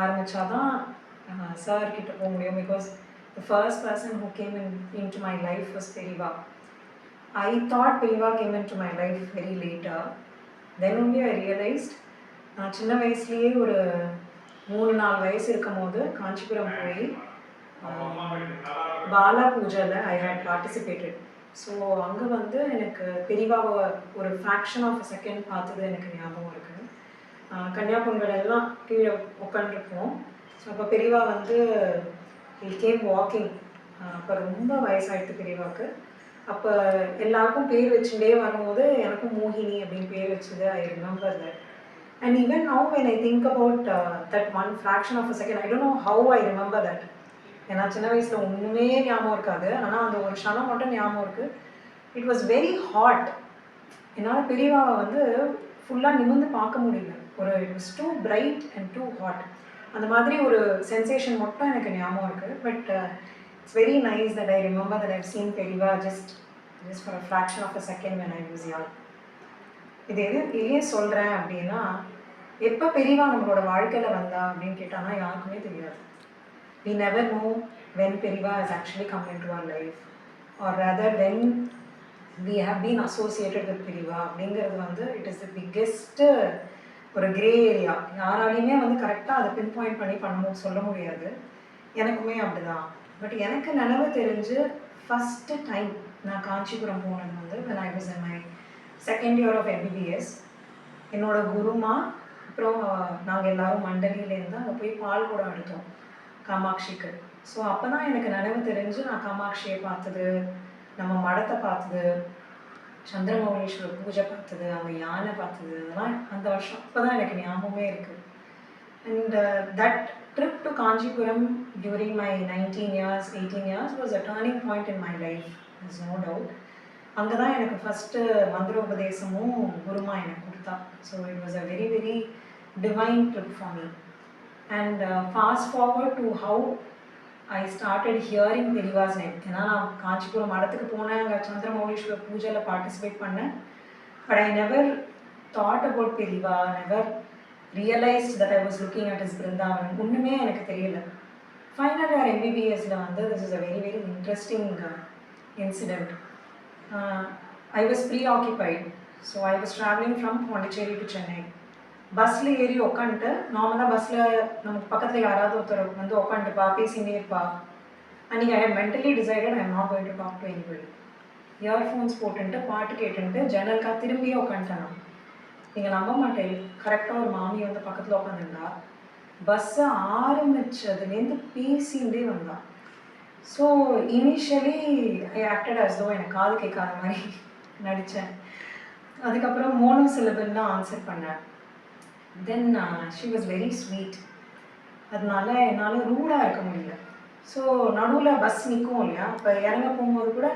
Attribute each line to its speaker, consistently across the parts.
Speaker 1: ஆரம்பிச்சாதான் sir கிட்ட போக முடியும். Because the first person who came into my life was Periva. I thought Periva came into my life very later. Then only I realized நான் சின்ன வயசுலேயே ஒரு 3-4 வயசு இருக்கும் போது காஞ்சிபுரம் போய் பாலா பூஜையில் ஐ ஹேட் பார்ட்டிசிபேட்டட். ஸோ அங்கே வந்து எனக்கு பெரிவாவை ஒரு ஃப்ராக்ஷன் ஆஃப் அ செகண்ட் பார்த்தது எனக்கு ஞாபகம் இருக்குது. கன்னியாகுமரி எல்லாம் கீழே உட்காந்துருப்போம். ஸோ அப்போ பெரியவா வந்து he came walking. அப்போ ரொம்ப வயசாகிடுது பெரியவாவுக்கு. அப்போ எல்லாருக்கும் பேர் வச்சுட்டே வரும்போது எனக்கும் மோகினி அப்படின்னு பேர் வச்சது ஐ remember that. And even now when I think about that one fraction of a second, I don't know how I remember that. ஏன்னா சின்ன வயசில் ஒன்றுமே ஞாபகம் இருக்காது, ஆனால் அந்த ஒரு க்ஷணம் மட்டும் ஞாபகம் இருக்குது. It was very hot. என்னால் பெரியவாவை வந்து ஃபுல்லாக நிமிர்ந்து பார்க்க முடியல. It was too bright and too hot. அந்த மாதிரி ஒரு சென்சேஷன் மட்டும் எனக்கு ஞாபகம் இருக்குது. But it's very nice that I remember that I've seen Periyava just for a fraction of a second when I was young. இது ஏன் சொல்கிறேன் அப்படின்னா, எப்போ பெரியவா நம்மளோட வாழ்க்கையில் வந்தா அப்படின்னு கேட்டாங்கன்னா யாருக்குமே தெரியாது. We never know when Periva has actually come into our life, or rather when we have been associated with Periva. அப்படிங்கிறது வந்து இட் இஸ் த பிக்கெஸ்ட் ஒரு கிரே ஏரியா. யாராலையுமே வந்து கரெக்டாக அதை பின் பாயிண்ட் பண்ணி சொல்ல முடியாது. எனக்குமே அப்படிதான். பட் எனக்கு நினைவு தெரிஞ்சு ஃபஸ்ட்டு டைம் நான் காஞ்சிபுரம் போனது வந்து when I was in my second year of MBBS. என்னோட குருமா அப்புறம் நாங்கள் எல்லோரும் மண்டலியிலேருந்து அங்கே போய் பால் குடம் எடுத்தோம் காமாட்சிக்கு. ஸோ அப்போ தான் எனக்கு நினைவு தெரிஞ்சு நான் காமாட்சியை பார்த்தது, நம்ம மடத்தை பார்த்தது, சந்திரமௌலீஸ்வரர் பூஜை பார்த்தது, அங்கே யானை பார்த்தது, அதெல்லாம் அந்த வருஷம் அப்போ தான் எனக்கு ஞாபகமே இருக்குது. And that trip to Kanchipuram during my 19 years, 18 years was a turning point in my life, there's no doubt. அங்கே தான் எனக்கு ஃபஸ்ட்டு மந்திரோபதேசமும் குருமா எனக்கு கொடுத்தா. So it was a very very divine trip for me. And fast forward to how I started hearing Periva's name. ஏன்னா நான் காஞ்சிபுரம் மடத்துக்கு போனேன், அங்கே சந்திரமௌலீஸ்வரர் பூஜையில் பார்ட்டிசிபேட் பண்ணேன். But I never thought about Periva, never realized that I was looking at is Brindavan. ஒன்றுமே எனக்கு தெரியல. ஃபைனல் இயர் MBBSல வந்து this is a very very interesting incident. I was preoccupied. So I was traveling from Pondicherry to Chennai. பஸ்ஸில் ஏறி உட்காந்துட்டு, நார்மலாக பஸ்ஸில் நமக்கு பக்கத்தில் யாராவது ஒருத்தர் வந்து உட்காந்துப்பா பேசிகிட்டே இருப்பா. அன்றைக்கி I had mentally decided I am not going to talk to anybody. Earphones போட்டுன்ட்டு பாட்டு கேட்டுன்ட்டு ஜன்னலுக்காக திரும்பியே உட்காந்துட்டேன் நான். நீங்கள் நம்ப மாட்டேன், கரெக்டாக ஒரு மாமி வந்து பக்கத்தில் உட்காந்துருந்தா. பஸ்ஸை ஆரம்பித்ததுலேருந்து பேசிகிட்டே வந்தா. So initially I acted as though எனக்கு காது கேட்காத மாதிரி நடித்தேன். அதுக்கப்புறம் மோனோசிலபிள் தான் ஆன்சர் பண்ணேன். Then she was very sweet. அதனால என்னால் ரூடாக இருக்க முடியல. ஸோ நடுவில் பஸ் நிற்கும் இல்லையா, இப்போ இறங்க போகும்போது கூட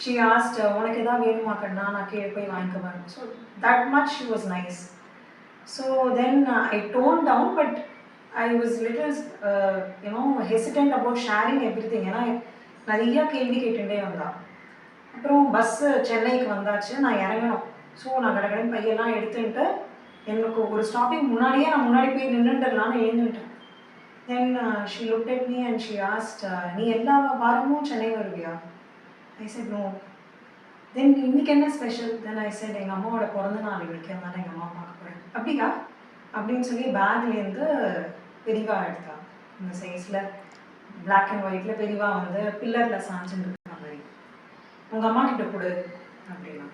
Speaker 1: ஷி ஆஸ்ட் உனக்கு எதாவது வேணுமா கண்ணா, நான் கீழே போய் வாங்கிக்குவேன். So that much she was nice. So then I tone down, but I was little, hesitant about sharing everything. ஏன்னா நிறைய கேள்வி கேட்டுட்டே வந்தா. அப்புறம் பஸ்ஸு சென்னைக்கு வந்தாச்சு, நான் இறங்கணும். ஸோ நான் கடகடன் பையெல்லாம் எடுத்துன்ட்டு எனக்கு ஒரு ஸ்டாப்பிங் முன்னாடியே நான் முன்னாடி போய் நின்றுட்டுலான்னு எழுந்துட்டேன். Then she looked at me and she asked, நீ எல்லா வாரமும் சென்னை வருவியா? ஐ செட் நோ. தென் இன்னைக்கு என்ன ஸ்பெஷல்? தென் ஐ செட் எங்கள் அம்மாவோட பிறந்த நாள் இன்னைக்கு, அதனால எங்கள் அம்மா பார்க்க போகிறேன். அப்படியா அப்படின்னு சொல்லி பேக்லேருந்து பெரிவா எடுத்தா. இந்த சைஸில் பிளாக் அண்ட் ஒயிட்டில் பெரிவா வந்து பில்லரில் சாஞ்சுன்னு இருக்கிற மாதிரி. உங்கள் அம்மா கிட்ட கொடு அப்படின்னா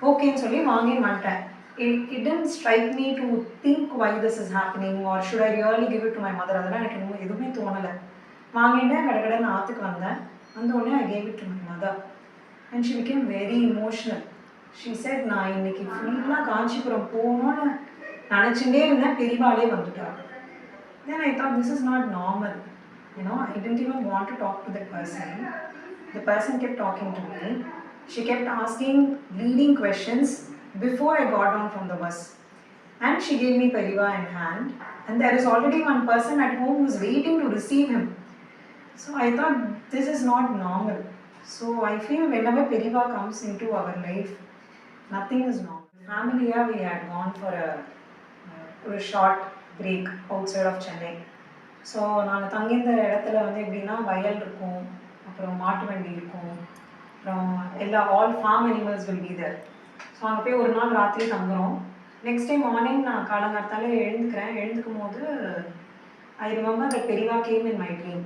Speaker 1: ஓகேன்னு சொல்லி வாங்கி வந்துட்டேன். It didn't strike me to think why this is happening or should I really give it to my mother. அதெல்லாம் எனக்கு இன்னும் எதுவுமே தோணலை. வாங்கிட்டேன், கடை நான் ஆற்றுக்கு வந்தேன். வந்த உடனே I gave it to my mother and she became very emotional. She said, நான் இன்னைக்கு ஃபுல்லாக காஞ்சிபுரம் போகணும்னு நினச்சிட்டே இருந்தேன், பெரிவாலே வந்துட்டா. Then I thought this is not normal. I didn't even want to talk to that person. The person kept talking to me. She kept asking leading questions before I got down from the bus. And she gave me Periva in hand. And there is already one person at home who is waiting to receive him. So I thought this is not normal. So I feel whenever Periva comes into our life, nothing is normal. Family, we had gone for a short break outside of Chennai. So நாங்கள் தங்கியிருந்த இடத்துல வந்து எப்படின்னா வயல் இருக்கும், அப்புறம் மாட்டு வண்டி இருக்கும், அப்புறம் எல்லா all farm animals will be there. So அங்கே போய் ஒரு நாள் ராத்திரி தங்குறோம். நெக்ஸ்ட் டே மார்னிங் நான் காலங்காத்தாலே எழுந்துக்கும் போது ஐ remember the Periyava came in my dream.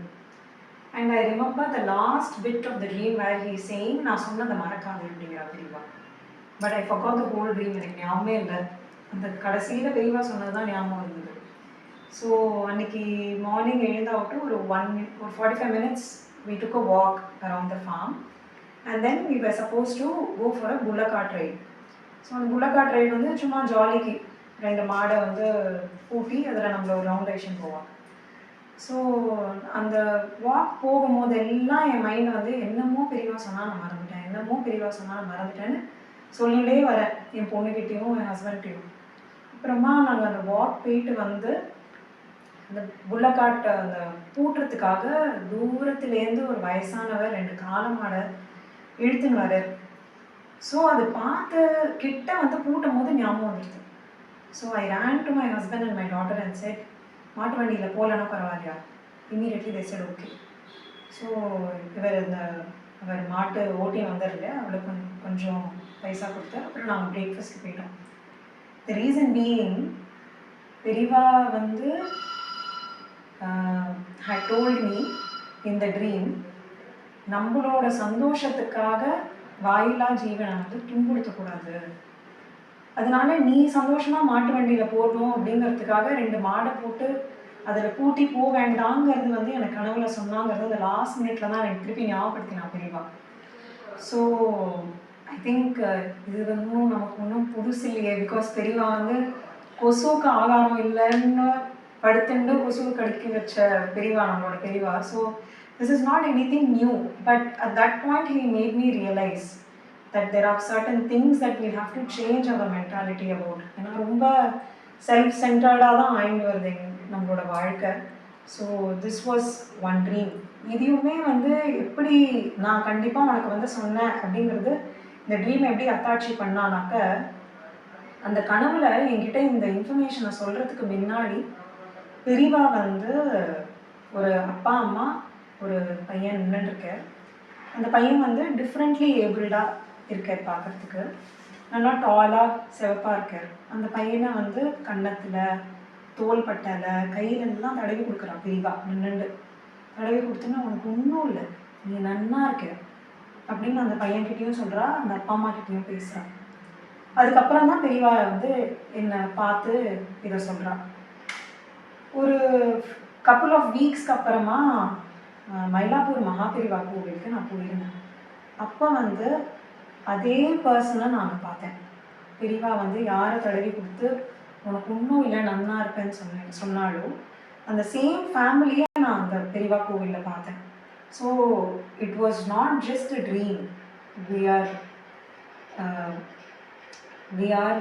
Speaker 1: And I remember the last bit of the dream where he saying, நான் சொன்னதை மறக்காது அப்படிங்கிற Periyava. But I forgot the whole dream. எனக்கு ஞாபகமே இல்லை. அந்த கடைசியில் பெரியவா சொன்னது தான் ஞாபகம் இருந்தது. ஸோ அன்னைக்கு மார்னிங் எழுந்தாவிட்டு ஒரு 45 minutes we took a walk around the farm and then we were supposed to go for a bullock cart ride. So அந்த bullock cart ride வந்து சும்மா ஜாலிக்கு 2 மாடை வந்து பூட்டி அதில் நம்மள ஒரு ரவுண்ட் அடிஷன் போவாங்க. ஸோ அந்த வாக் போகும்போது எல்லாம் என் மைண்டை வந்து என்னமோ பெரியவா சொன்னால் நான் மறந்துட்டேன், என்னமோ பெரியவா சொன்னால் நான் மறந்துட்டேன்னு சொல்லிகிட்டே வரேன் என் பொண்ணுக்கிட்டேயும் என் ஹஸ்பண்ட்கிட்டையும். அப்புறமா நாங்கள் அந்த வாக் போயிட்டு வந்து அந்த புல்லக்காட்டை அந்த பூட்டுறதுக்காக தூரத்துலேருந்து ஒரு வயசானவர் 2 காளை மாடை இழுத்துன்னு வர. ஸோ அது பார்த்து கிட்ட வந்து பூட்டும் போது ஞாபகம் வந்துடுது. So I ரேன் to my husband and my daughter and set, மாட்டு வண்டியில் போகலன்னா பரவாயில்லையா? Immediately they said okay. So அவர் மாட்டு ஓட்டி வந்துடல, அவளுக்கு கொஞ்சம் பைசா கொடுத்து அப்புறம் நாங்கள் பிரேக்ஃபாஸ்ட்க்கு போயிட்டோம். த ரீசன் பீயிங், பெரியவா வந்து had told me in the dream, நம்மளோட சந்தோஷத்துக்காக வாயில்லா ஜீவனை வந்து துன்புறுத்தக்கூடாது, அதனால நீ சந்தோஷமாக மாட்டு வண்டியில் போடணும் அப்படிங்கிறதுக்காக 2 மாடை போட்டு அதில் பூட்டி போக வேண்டாங்கிறது வந்து எனக்கு கனவுல சொன்னாங்கிறது அந்த லாஸ்ட் மினிட்ல தான் எனக்கு திருப்பி ஞாபகப்படுத்தினா பெரியவா. ஸோ ஐ திங்க் இது வந்து நமக்கு ஒன்றும் புதுசு இல்லையே. பிகாஸ் பெரியவா வந்து கொசுவுக்கு ஆகாரம் இல்லைன்னு படுத்துண்டு கொசுவு கடிக்க வச்ச பெரியவா நம்மளோட பெரியவா. So this is not anything new. But at that point he made me realise that there are certain things that we have to change our mentality about. ஏன்னா ரொம்ப செல்ஃப் சென்டர்டாக தான் ஆயிட்டு வருது நம்மளோட வாழ்க்கை. So this was one dream. இதையுமே வந்து எப்படி நான் கண்டிப்பாக உனக்கு வந்து சொன்னேன் அப்படிங்கிறது, இந்த ட்ரீம் எப்படி அத்தாட்சி பண்ணானாக்க, அந்த கனவுல என்கிட்ட இந்த இன்ஃபர்மேஷனை சொல்கிறதுக்கு முன்னாடி பெரியவா வந்து ஒரு அப்பா அம்மா ஒரு பையன் நின்றுட்டுருக்க. அந்த பையன் வந்து டிஃப்ரெண்ட்லி ஏபிள்டாக இருக்கார், பார்க்குறதுக்கு நல்லா டாலாக சிவப்பாக இருக்கார். அந்த பையனை வந்து கன்னத்தில், தோள்பட்டையில், கையிலெல்லாம் தடவி கொடுக்குறான் பெரியவா நின்றுண்டு. தடவி கொடுத்துன்னா உனக்கு ஒன்றும் இல்லை, நீ நன்னா இருக்க அப்படின்னு அந்த பையன்கிட்டையும் சொல்கிறா, அந்த அப்பா அம்மா கிட்டேயும் பேசுகிறான். அதுக்கப்புறம் தான் பெரியவா வந்து என்னை பார்த்து இதை சொல்கிறான். ஒரு கப்புள் ஆஃப் வீக்ஸ்க்கு அப்புறமா மயிலாப்பூர் மகாபெரிவா கோவிலுக்கு நான் போயிருந்தேன். அப்போ வந்து அதே பர்சனை நான் பார்த்தேன். பெரியவா வந்து யாரை தடவி கொடுத்து உனக்கு ஒன்றும் இல்லை நன்னா இருப்பேன்னு சொன்னாலும் அந்த சேம் ஃபேமிலியை நான் அந்த பெரியவா கோவிலில் பார்த்தேன். So it was not just a dream. We are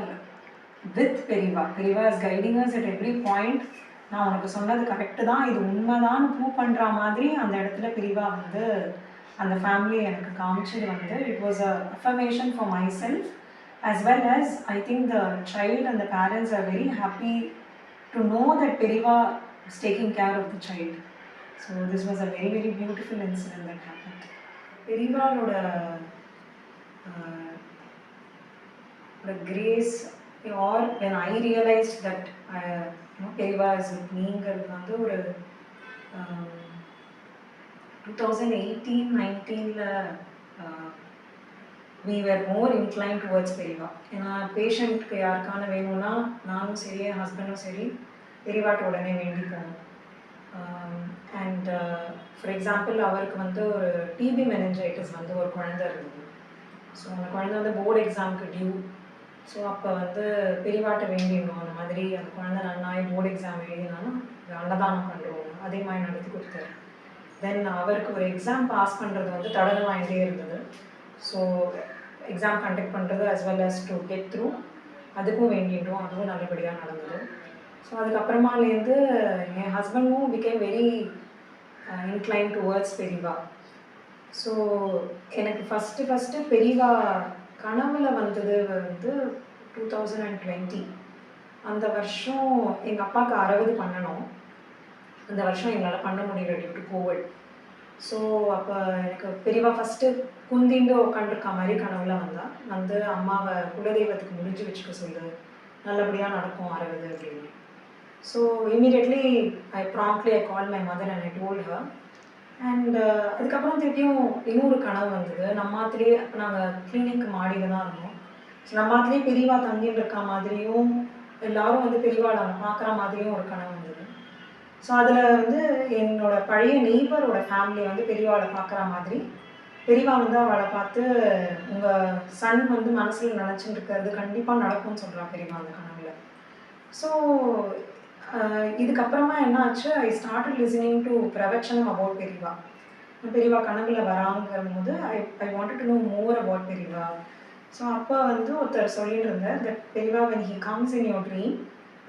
Speaker 1: with Periyava. Periyava is guiding us at every point. நான் உனக்கு சொன்னது கரெக்டு தான், இது உண்மைதான் ப்ரூவ் பண்ணுற மாதிரி அந்த இடத்துல பெரியவா வந்து அந்த ஃபேமிலியை எனக்கு காமிச்சது வந்து it was a affirmation for my self as well as I think the child and the parents are very happy to know that Periva is taking care of the child. So this was a very very beautiful incident that happened. Periva the grace, or when I realized that Periva is with me வந்து ஒரு 2018-19ல we were more inclined towards பெரியவா. ஏன்னா பேஷண்ட்க்கு யாருக்கான வேணும்னா நானும் சரி என் ஹஸ்பண்டும் சரி பெரியவாட்ட உடனே வேண்டிப்போம். அண்ட் ஃபார் எக்ஸாம்பிள் அவருக்கு வந்து ஒரு டிபி மெனஞ்சைட்டிஸ் வந்து ஒரு குழந்தை இருந்தது. ஸோ அந்த குழந்தை வந்து போர்டு எக்ஸாமுக்கு டியூ. ஸோ அப்போ வந்து பெரியவாட்ட வேண்டிடணும், அந்த மாதிரி அந்த குழந்தை நன்னாய் போர்டு எக்ஸாம் எழுதினாலும் அன்னதானம் பண்ணுறோம், அதே மாதிரி நடத்தி கொடுத்தாரு. தென் அவருக்கு ஒரு எக்ஸாம் பாஸ் பண்ணுறது வந்து தடங்கள் வாங்கிட்டே இருந்தது. ஸோ எக்ஸாம் கண்டக்ட் பண்ணுறது as well as to get through அதுக்கும் வேண்டிட்டோம், அதுவும் நல்லபடியாக நடந்தது. ஸோ அதுக்கப்புறமாலேருந்து என் ஹஸ்பண்டும் became very inclined towards பெரியவா. ஸோ எனக்கு ஃபஸ்ட்டு பெரியவா கனவுல வந்தது வந்து 2020. அந்த வருஷம் எங்கள் அப்பாவுக்கு 60 பண்ணணும். அந்த வருஷம் எங்களால் பண்ண முடியல டியூ டு கோவிட். ஸோ அப்போ எனக்கு பெரியவா ஃபஸ்ட்டு குந்திண்டு உட்காந்துருக்க மாதிரி கனவுல வந்து அம்மாவை குலதெய்வத்துக்கு முடிஞ்சு வச்சுக்க சொல்லு, நல்லபடியாக நடக்கும் 60 அப்படின்னு. So immediately I call my mother and I told her. And அதுக்கப்புறம் திருப்பியும் இன்னொரு கனவு வந்தது. நம்மாத்திலே அப்போ நாங்கள் கிளினிக் மாடியில் தான் இருந்தோம். ஸோ நம்மாத்திலே பெரியவா தங்கிட்டு இருக்க மாதிரியும் எல்லாரும் வந்து பெரியவாளை பார்க்குற மாதிரியும் ஒரு கனவு வந்தது. ஸோ அதில் வந்து என்னோட பழைய நெய்பரோட ஃபேமிலி வந்து பெரியவாளை பார்க்குற மாதிரி, பெரியவா வந்து அவளை பார்த்து உங்கள் சன் வந்து மனசில் நினச்சிட்டு இருக்கிறது கண்டிப்பாக நடக்கும்னு சொல்கிறா பெரியவா அந்த கனவுல. ஸோ இதுக்கப்புறமா என்ன ஆச்சு, I started listening to pravachanam about Periyava. Periyava கனவுல வராங்கிற போது I wanted to know more about Periyava. So அப்போ வந்து ஒருத்தர் சொல்லிட்டு இருந்தார் தட் பெரியவா when he comes in your dream,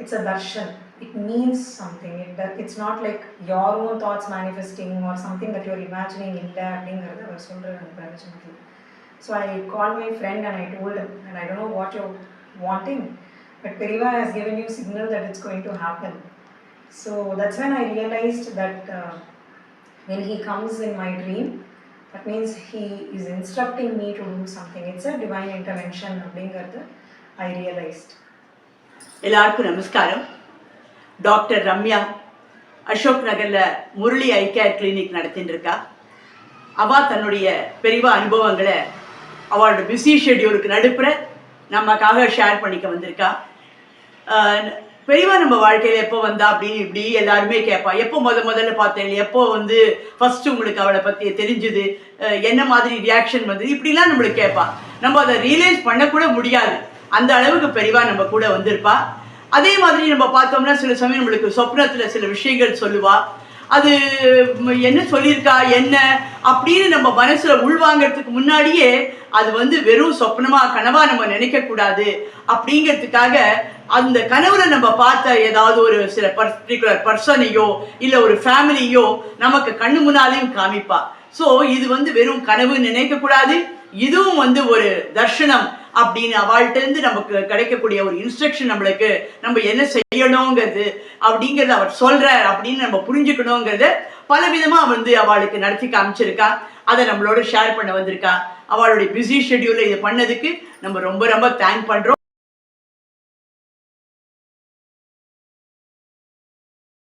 Speaker 1: it's a darshan. It means something. It's not like your own thoughts manifesting or something that you're imagining இல்லை அப்படிங்கிறது அவர் சொல்கிற அந்த பிரவச்சனத்தில். So I call my friend and I told him and I don't know what you're wanting, but Periva has given you signal that it's going to happen. So that's when I realized that when he comes in my dream, that means he is instructing me to do something. It's a divine intervention அப்படிங்கிறது I realized.
Speaker 2: எல்லாருக்கும் நமஸ்காரம். Doctor Ramya Ashok நகரில் முரளி ஐ care clinic நடத்திட்டு இருக்கா. அவள் தன்னுடைய பெரியவா அனுபவங்களை அவளோட பிஸி ஷெட்யூலுக்கு நடுப்புற நமக்காக ஷேர் பண்ணிக்க வந்திருக்கா. பெரியவா நம்ம வாழ்க்கையில் எப்போ வந்தா அப்படின்னு இப்படி எல்லாருமே கேட்பா. எப்போ முதல்ல பார்த்தேன், எப்போ வந்து ஃபர்ஸ்ட் உங்களுக்கு அவளை பற்றி தெரிஞ்சுது, என்ன மாதிரி ரியாக்ஷன் வந்தது, இப்படிலாம் நம்மளுக்கு கேட்பா. நம்ம அதை ரியலைஸ் பண்ணக்கூட முடியாது, அந்த அளவுக்கு பெரியவா நம்ம கூட வந்திருப்பா. அதே மாதிரி நம்ம பார்த்தோம்னா சில சமயம் நம்மளுக்கு சொப்னத்தில் சில விஷயங்கள் சொல்லுவா. அது என்ன சொல்லியிருக்கா என்ன அப்படின்னு நம்ம மனசில் உள்வாங்கிறதுக்கு முன்னாடியே அது வந்து வெறும் சொப்னமா கனவா நம்ம நினைக்கக்கூடாது அப்படிங்கிறதுக்காக அந்த கனவுல நம்ம பார்த்த ஏதாவது ஒரு சில பர்டிகுலர் பர்சனையோ இல்லை ஒரு ஃபேமிலியோ நமக்கு கண்ணு முன்னாலையும் காமிப்பா. ஸோ இது வந்து வெறும் கனவு நினைக்கக்கூடாது, இதுவும் வந்து ஒரு தர்ஷனம் அப்படின்னு அவள்கிட்டருந்து நமக்கு கிடைக்கக்கூடிய ஒரு இன்ஸ்ட்ரக்ஷன். நம்மளுக்கு நம்ம என்ன செய்யணுங்கிறது அப்படிங்கிறத அவர் சொல்றார் அப்படின்னு நம்ம புரிஞ்சுக்கணுங்கிறத பல விதமா வந்து அவளுக்கு நடத்தி காமிச்சிருக்கா. அதை நம்மளோட ஷேர் பண்ண வந்திருக்கா. அவளுடைய பிஸி ஷெட்யூல்ல இதை பண்ணதுக்கு நம்ம ரொம்ப ரொம்ப தேங்க் பண்றோம்.